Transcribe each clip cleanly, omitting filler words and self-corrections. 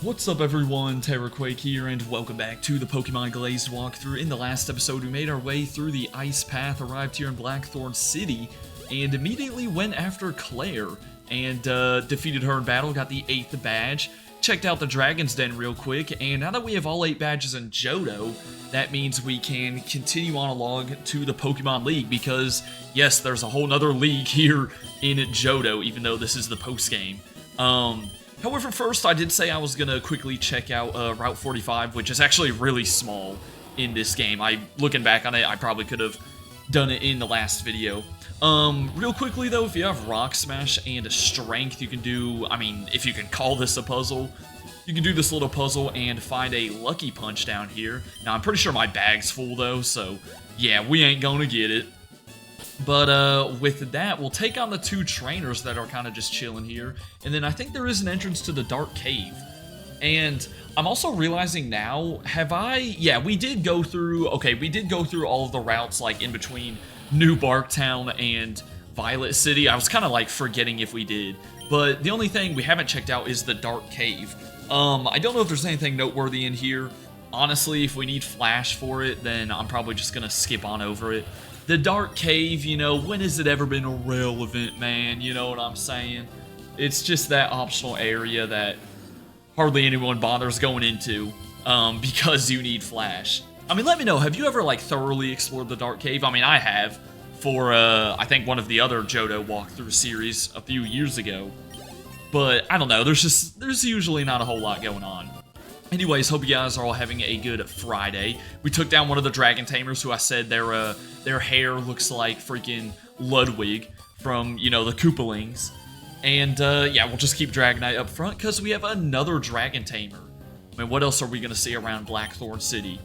What's up everyone, Terraquake here, and welcome back to the Pokemon Glazed walkthrough. In the last episode, we made our way through the Ice Path, arrived here in Blackthorn City, and immediately went after Claire, and defeated her in battle, got the 8th badge, checked out the Dragon's Den real quick, and now that we have all 8 badges in Johto, that means we can continue on along to the Pokemon League, because, yes, there's a whole nother league here in Johto, even though this is the post-game. However, first, I did say I was going to quickly check out Route 45, which is actually really small in this game. Looking back on it, I probably could have done it in the last video. Real quickly, though, if you have Rock Smash and a Strength, you can do, if you can call this a puzzle, you can do this little puzzle and find a Lucky Punch down here. Now, I'm pretty sure my bag's full, though, so yeah, we ain't going to get it. But with that, we'll take on the 2 trainers that are kind of just chilling here. And then I think there is an entrance to the Dark Cave. And I'm also realizing now, yeah, we did go through all of the routes, like, in between New Barktown and Violet City. I was kind of, like, forgetting if we did. But the only thing we haven't checked out is the Dark Cave. I don't know if there's anything noteworthy in here. Honestly, if we need Flash for it, then I'm probably just gonna skip on over it. The Dark Cave, you know, when has it ever been relevant, man? You know what I'm saying? It's just that optional area that hardly anyone bothers going into because you need Flash. Let me know, have you ever, like, thoroughly explored the Dark Cave? I have for, I think, one of the other Johto walkthrough series a few years ago. But, I don't know, there's usually not a whole lot going on. Anyways, hope you guys are all having a good Friday. We took down one of the Dragon Tamers who I said their hair looks like freaking Ludwig from, you know, the Koopalings. And, yeah, we'll just keep Dragonite up front because we have another Dragon Tamer. What else are we going to see around Blackthorn City?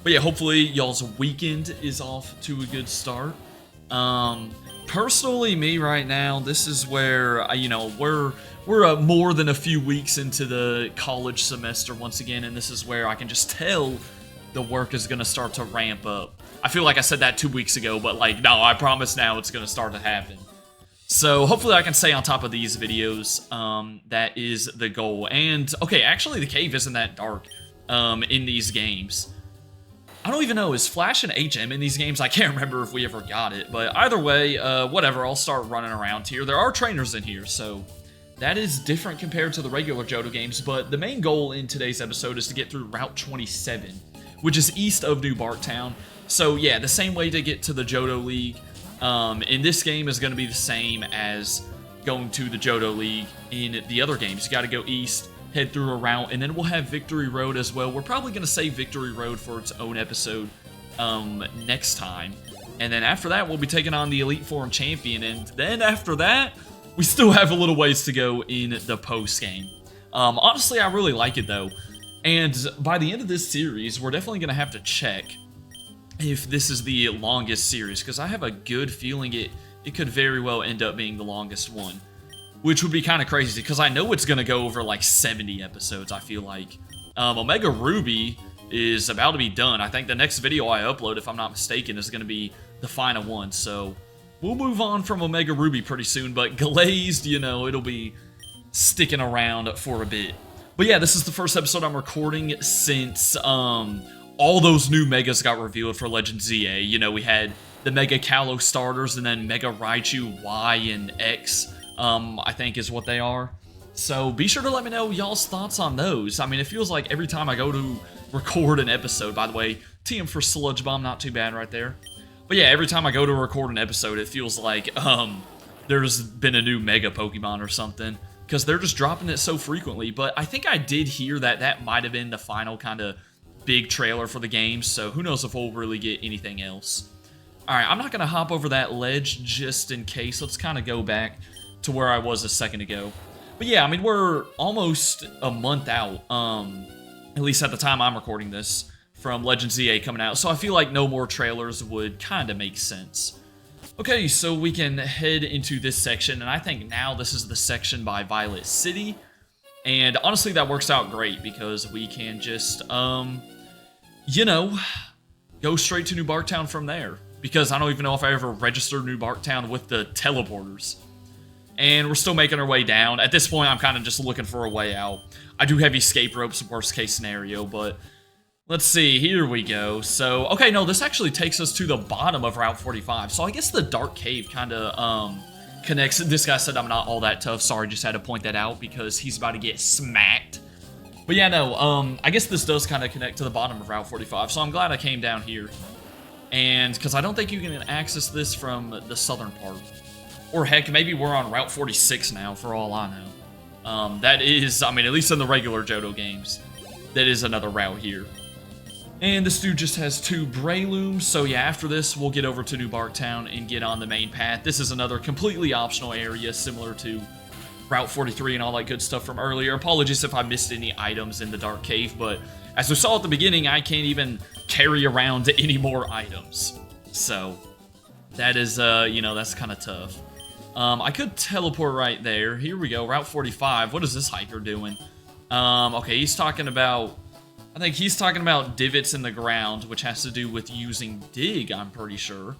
But yeah, hopefully y'all's weekend is off to a good start. Personally, me right now, this is where, you know, we're more than a few weeks into the college semester once again, and this is where I can just tell the work is going to start to ramp up. I feel like I said that 2 weeks ago, but, like, no, I promise now it's going to start to happen. So hopefully I can stay on top of these videos. That is the goal. And, okay, actually the cave isn't that dark in these games. I don't even know, is Flash and HM in these games? I can't remember if we ever got it, but either way, whatever, I'll start running around here. There are trainers in here, so that is different compared to the regular Johto games, but the main goal in today's episode is to get through Route 27, which is east of New Barktown. So yeah, the same way to get to the Johto League in this game is going to be the same as going to the Johto League in the other games. You got to go east, head through a route, and then we'll have Victory Road as well. We're probably going to save Victory Road for its own episode next time. And then after that, we'll be taking on the Elite Four champion, and then after that, we still have a little ways to go in the post-game. Honestly, I really like it, though. And by the end of this series, we're definitely going to have to check if this is the longest series, because I have a good feeling it could very well end up being the longest one, which would be kind of crazy, because I know it's going to go over, like, 70 episodes, I feel like. Omega Ruby is about to be done. I think the next video I upload, if I'm not mistaken, is going to be the final one, so we'll move on from Omega Ruby pretty soon, but Glazed, you know, it'll be sticking around for a bit. But yeah, this is the first episode I'm recording since all those new Megas got revealed for Legend ZA. You know, we had the Mega Kalos starters, and then Mega Raichu Y and X, I think is what they are. So be sure to let me know y'all's thoughts on those. It feels like every time I go to record an episode, by the way, TM for Sludge Bomb, not too bad right there. But yeah, every time I go to record an episode, it feels like there's been a new Mega Pokemon or something, because they're just dropping it so frequently. But I think I did hear that might have been the final kind of big trailer for the game, so who knows if we'll really get anything else. Alright, I'm not going to hop over that ledge just in case. Let's kind of go back to where I was a second ago. But yeah, we're almost a month out, at least at the time I'm recording this, from Legend ZA coming out, so I feel like no more trailers would kind of make sense. Okay, so we can head into this section, and I think now this is the section by Violet City, and honestly that works out great, because we can just, you know, go straight to New Barktown from there, because I don't even know if I ever registered New Barktown with the teleporters. And we're still making our way down. At this point, I'm kind of just looking for a way out. I do have escape ropes, worst case scenario, but let's see. Here we go. So, okay, no, this actually takes us to the bottom of Route 45. So I guess the Dark Cave kind of connects. This guy said I'm not all that tough. Sorry, just had to point that out because he's about to get smacked. But yeah, no, I guess this does kind of connect to the bottom of Route 45. So I'm glad I came down here. And because I don't think you can access this from the southern part. Or heck, maybe we're on Route 46 now, for all I know. That is, I mean, at least in the regular Johto games, that is another route here. And this dude just has 2 Breylooms, so yeah, after this, we'll get over to New Barktown and get on the main path. This is another completely optional area, similar to Route 43 and all that good stuff from earlier. Apologies if I missed any items in the Dark Cave, but as we saw at the beginning, I can't even carry around any more items. So, that is, you know, that's kind of tough. I could teleport right there. Here we go, Route 45. What is this hiker doing? Okay, he's talking about... I think he's talking about divots in the ground, which has to do with using dig, I'm pretty sure.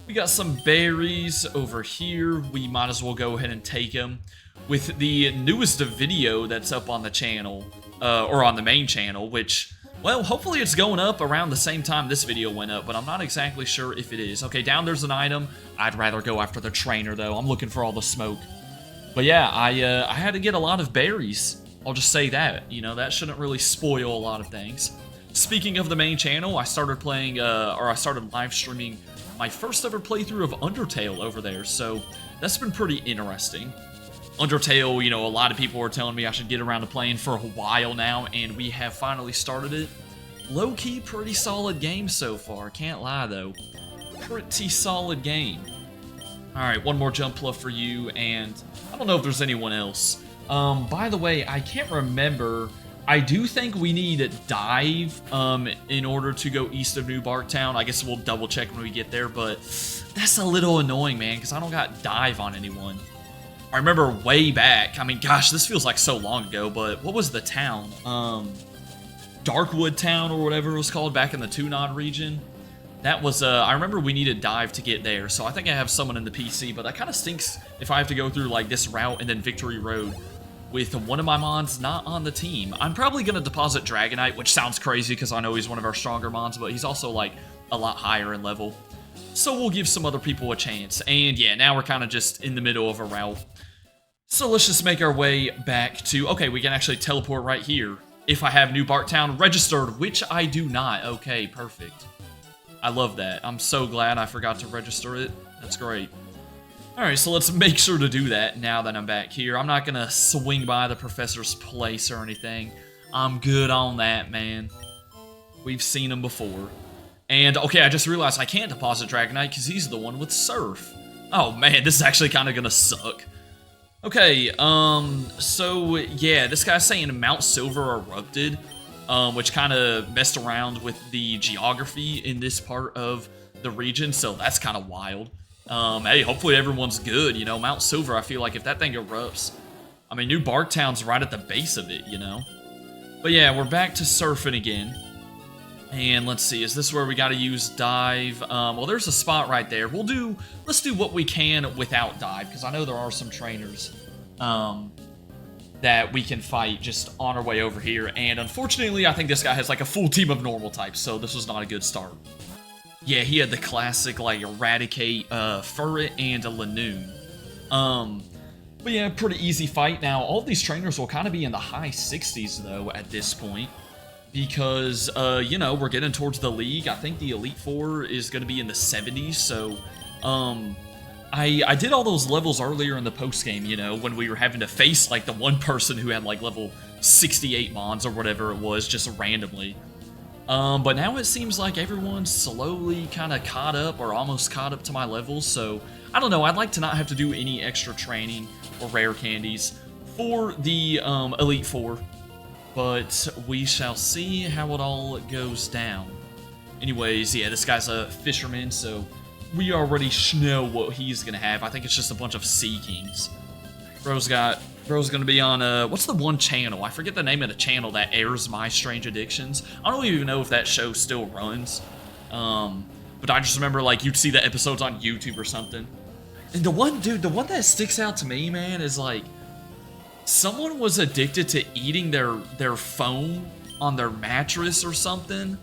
We got some berries over here. We might as well go ahead and take them. With the newest video that's up on the channel, or on the main channel, which... well, hopefully it's going up around the same time this video went up, but I'm not exactly sure if it is. Okay, down there's an item. I'd rather go after the trainer, though. I'm looking for all the smoke. But yeah, I had to get a lot of berries. I'll just say that. You know, that shouldn't really spoil a lot of things. Speaking of the main channel, I started playing, or I started live streaming my first ever playthrough of Undertale over there, so that's been pretty interesting. Undertale, you know, a lot of people were telling me I should get around to playing for a while now, and we have finally started it. Low-key, pretty solid game so far. Can't lie, though. Pretty solid game. Alright, one more jump fluff for you, and I don't know if there's anyone else. By the way, I can't remember. I do think we need Dive, in order to go east of New Barktown. I guess we'll double-check when we get there, but that's a little annoying, man, because I don't got Dive on anyone. I remember way back, I mean, gosh, this feels like so long ago, but what was the town? Darkwood Town or whatever it was called back in the Tunod region. That was, I remember we needed Dive to get there, so I think I have someone in the PC, but that kind of stinks if I have to go through, like, this route and then Victory Road with one of my mons not on the team. I'm probably going to deposit Dragonite, which sounds crazy because I know he's one of our stronger mons, but he's also, like, a lot higher in level. So we'll give some other people a chance. And yeah, now we're kind of just in the middle of a route. So let's just make our way back to... okay, we can actually teleport right here. If I have New Barktown registered, which I do not. Okay, perfect. I love that. I'm so glad I forgot to register it. That's great. Alright, so let's make sure to do that now that I'm back here. I'm not going to swing by the professor's place or anything. I'm good on that, man. We've seen him before. And, okay, I just realized I can't deposit Dragonite because he's the one with Surf. Oh, man, this is actually kind of going to suck. Okay, so, yeah, this guy's saying Mount Silver erupted, which kind of messed around with the geography in this part of the region, so that's kind of wild. Hey, hopefully everyone's good, you know, Mount Silver, I feel like if that thing erupts, I mean, New Barktown's right at the base of it, you know? But yeah, we're back to surfing again. And let's see, is this where we gotta use Dive? Well, there's a spot right there. Let's do what we can without Dive, because I know there are some trainers that we can fight just on our way over here. And unfortunately, I think this guy has like a full team of normal types, so this was not a good start. Yeah, he had the classic, like, Eradicate, Furret, and a Lanoon. But yeah, pretty easy fight. Now, all of these trainers will kind of be in the high 60s, though, at this point. Because, you know, we're getting towards the league. I think the Elite Four is going to be in the 70s, so, I did all those levels earlier in the post-game, you know, when we were having to face, like, the one person who had, like, level 68 mons or whatever it was, just randomly. But now it seems like everyone's slowly kind of caught up or almost caught up to my levels, so I don't know, I'd like to not have to do any extra training or rare candies for the Elite Four, but we shall see how it all goes down. Anyways, yeah, this guy's a fisherman, so we already know what he's gonna have. I think it's just a bunch of Sea Kings. Bro's gonna be on, what's the one channel? I forget the name of the channel that airs My Strange Addictions. I don't even know if that show still runs. But I just remember, like, you'd see the episodes on YouTube or something. And the one, dude, the one that sticks out to me, man, is like, someone was addicted to eating their phone on their mattress or something.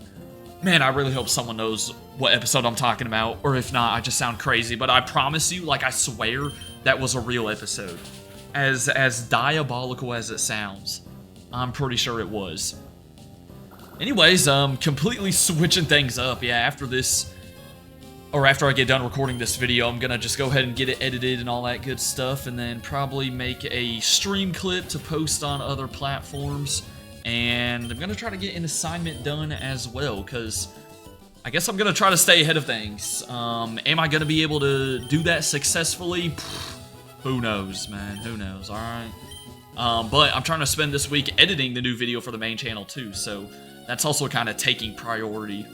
Man, I really hope someone knows what episode I'm talking about, or if not, I just sound crazy, but I promise you, like, I swear that was a real episode. As diabolical as it sounds, I'm pretty sure it was. Anyways, completely switching things up. Yeah, after this, or after I get done recording this video, I'm gonna just go ahead and get it edited and all that good stuff, and then probably make a stream clip to post on other platforms. And I'm gonna try to get an assignment done as well, because I guess I'm gonna try to stay ahead of things. Am I gonna be able to do that successfully? Who knows, man? Who knows? All right. But I'm trying to spend this week editing the new video for the main channel too, so that's also kind of taking priority.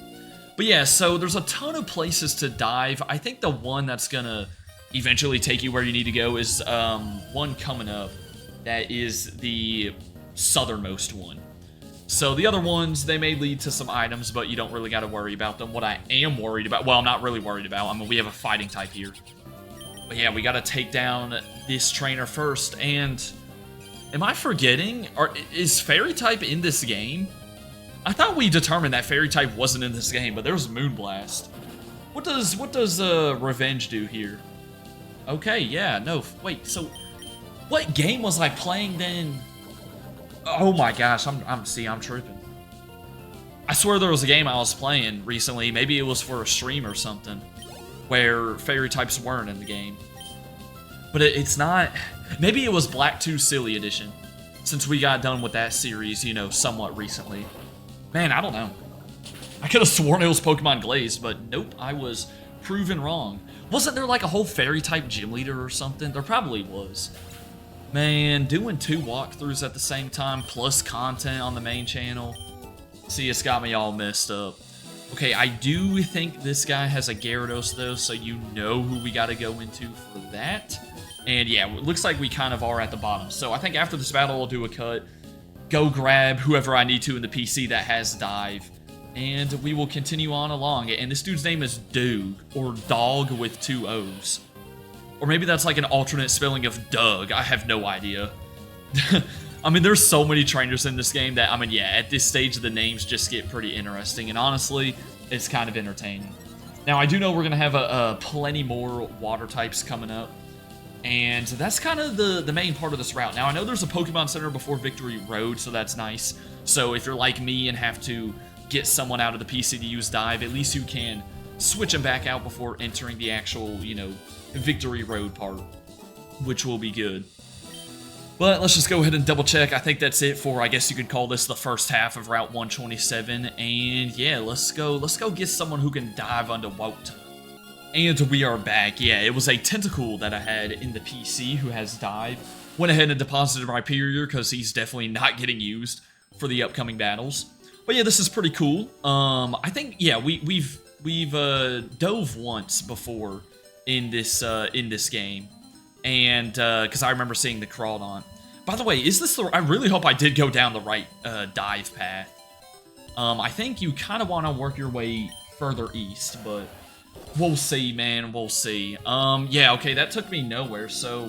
But yeah, so there's a ton of places to dive. I think the one that's gonna eventually take you where you need to go is one coming up that is the southernmost one. So the other ones, they may lead to some items, but you don't really got to worry about them. What I am worried about, well, I'm not really worried about, I mean, we have a fighting type here. But yeah, we got to take down this trainer first, and am I forgetting? Is fairy type in this game? I thought we determined that fairy type wasn't in this game, but there's Moonblast. What does Revenge do here? Okay, yeah, no, wait, so what game was I playing then? Oh my gosh, I'm tripping. I swear there was a game I was playing recently, maybe it was for a stream or something, where fairy types weren't in the game. But it's not, maybe it was Black 2 Silly Edition, since we got done with that series, you know, somewhat recently. Man, I don't know. I could have sworn it was Pokemon Glazed, but nope, I was proven wrong. Wasn't there like a whole fairy type gym leader or something? There probably was. Man, doing 2 walkthroughs at the same time, plus content on the main channel. See, it's got me all messed up. Okay, I do think this guy has a Gyarados, though, so you know who we gotta go into for that. And yeah, it looks like we kind of are at the bottom. So I think after this battle, I'll do a cut, go grab whoever I need to in the PC that has Dive, and we will continue on along. And this dude's name is Doog, or Dog with 2 O's. Or maybe that's like an alternate spelling of Doug. I have no idea. I mean, there's so many trainers in this game that, I mean, yeah, at this stage, the names just get pretty interesting. And honestly, it's kind of entertaining. Now, I do know we're going to have plenty more water types coming up. And that's kind of the main part of this route. Now, I know there's a Pokemon Center before Victory Road, so that's nice. So if you're like me and have to get someone out of the PC to use Dive, at least you can switch them back out before entering the actual, you know, Victory Road part, which will be good. But let's just go ahead and double check. I think that's it for, I guess you could call this the first half of Route 127. And yeah, let's go get someone who can dive underwater. And we are back. Yeah, it was a Tentacool that I had in the PC who has dive. Went ahead and deposited my Rhyperior because he's definitely not getting used for the upcoming battles. But yeah, this is pretty cool. I think, yeah, we've dove once before in this game, and because I remember seeing the Crawdon. By the way, is this the? I really hope I did go down the right dive path. I think you kind of want to work your way further east, but we'll see, man. We'll see. Yeah, okay, that took me nowhere. So,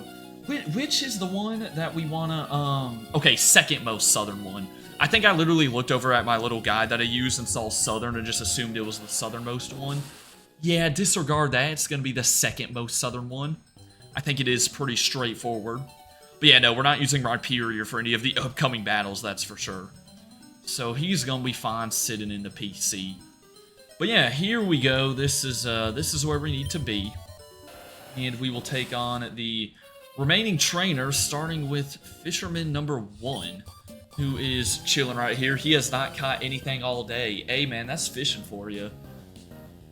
which is the one that we wanna? Okay, second most southern one. I think I literally looked over at my little guide that I used and saw southern and just assumed it was the southernmost one. Yeah, disregard that. It's going to be the second most southern one. I think it is pretty straightforward. But yeah, no, we're not using Rhyperior for any of the upcoming battles, that's for sure. So he's going to be fine sitting in the PC. But yeah, here we go. This is where we need to be. And we will take on the remaining trainers, starting with Fisherman number 1, who is chilling right here. He has not caught anything all day. Hey, man, that's fishing for you.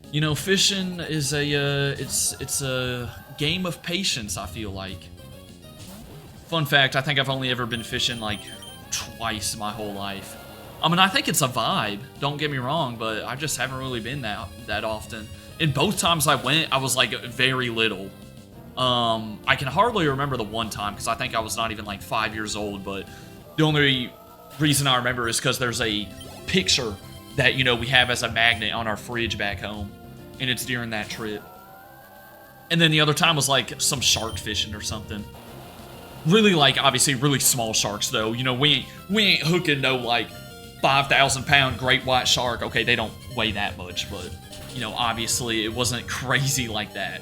You know, fishing is it's a game of patience, I feel like. Fun fact, I think I've only ever been fishing like twice my whole life. I mean, I think it's a vibe, don't get me wrong, but I just haven't really been that often. And both times I went, I was like very little. I can hardly remember the one time because I think I was not even like 5 years old, but the only reason I remember is because there's a picture that, you know, we have as a magnet on our fridge back home, and it's during that trip. And then the other time was like some shark fishing or something. Really, like, obviously really small sharks though. You know, we ain't hooking no like 5,000-pound great white shark. Okay, they don't weigh that much, but you know, obviously it wasn't crazy like that.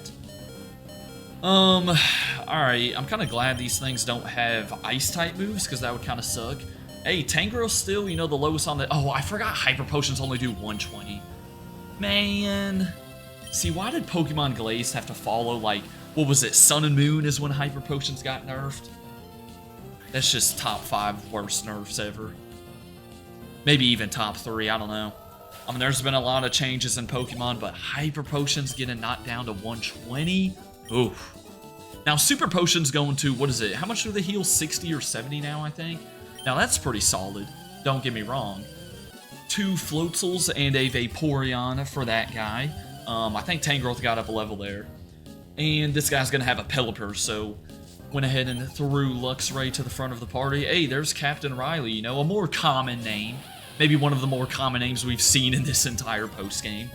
Alright, I'm kind of glad these things don't have ice-type moves, because that would kind of suck. Hey, Tangrow's still, you know, the lowest on the... Oh, I forgot Hyper Potions only do 120. Man. See, why did Pokemon Glazed have to follow, like, what was it, Sun and Moon is when Hyper Potions got nerfed? That's just top 5 worst nerfs ever. Maybe even top 3, I don't know. I mean, there's been a lot of changes in Pokemon, but Hyper Potions getting knocked down to 120? Oof. Now, Super Potions going to, what is it? How much do they heal? 60 or 70 now, I think? Now, that's pretty solid. Don't get me wrong. 2 Floatzels and a Vaporeon for that guy. I think Tangrowth got up a level there. And this guy's going to have a Pelipper, so went ahead and threw Luxray to the front of the party. Hey, there's Captain Riley, you know, a more common name. Maybe one of the more common names we've seen in this entire post-game.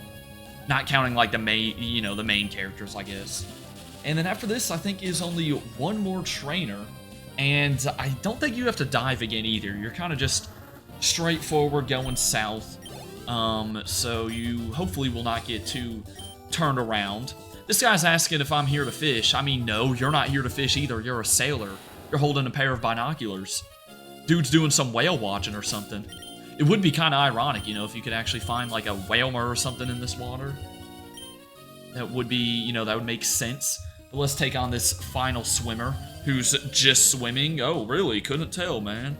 Not counting, like, the main, you know, the main characters, I guess. And then after this, I think, is only one more trainer. And I don't think you have to dive again either. You're kind of just straightforward going south. So you hopefully will not get too turned around. This guy's asking if I'm here to fish. I mean, no, you're not here to fish either. You're a sailor. You're holding a pair of binoculars. Dude's doing some whale watching or something. It would be kind of ironic, you know, if you could actually find like a whaler or something in this water. That would be, you know, that would make sense. But let's take on this final swimmer who's just swimming. Oh, really? Couldn't tell, man.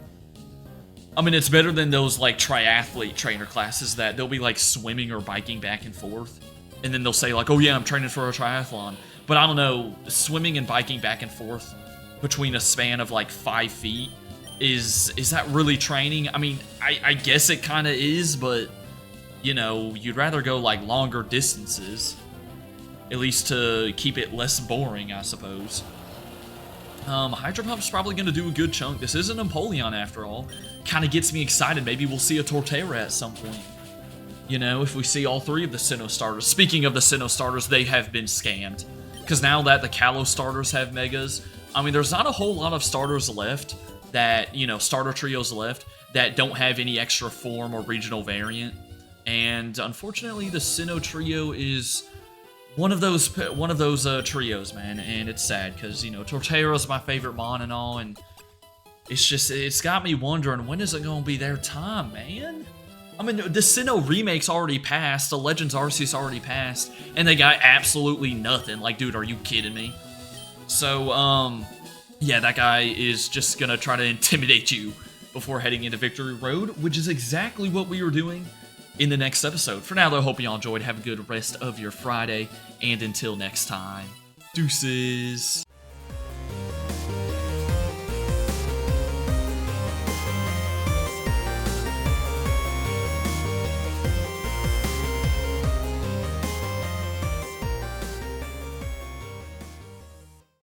I mean, it's better than those, like, triathlete trainer classes that they'll be, like, swimming or biking back and forth. And then they'll say, like, oh, yeah, I'm training for a triathlon. But I don't know, swimming and biking back and forth between a span of, like, 5 feet, is that really training? I mean, I guess it kind of is, but, you know, you'd rather go, like, longer distances. At least to keep it less boring, I suppose. Hydro Pump's probably going to do a good chunk. This isn't Empoleon, after all. Kind of gets me excited. Maybe we'll see a Torterra at some point. You know, if we see all 3 of the Sinnoh starters. Speaking of the Sinnoh starters, they have been scammed. Because now that the Kalos starters have Megas, I mean, there's not a whole lot of starters left that, you know, starter trios left that don't have any extra form or regional variant. And unfortunately, the Sinnoh trio is one of those trios, man, and it's sad because, you know, Torterra's my favorite mon and all, and it's got me wondering, when is it going to be their time, man? I mean, the Sinnoh remake's already passed, the Legends Arceus already passed, and they got absolutely nothing. Like, dude, are you kidding me? So, yeah, that guy is just gonna try to intimidate you before heading into Victory Road, which is exactly what we were doing in the next episode. For now, though, hope you all enjoyed. Have a good rest of your Friday, and until next time, deuces.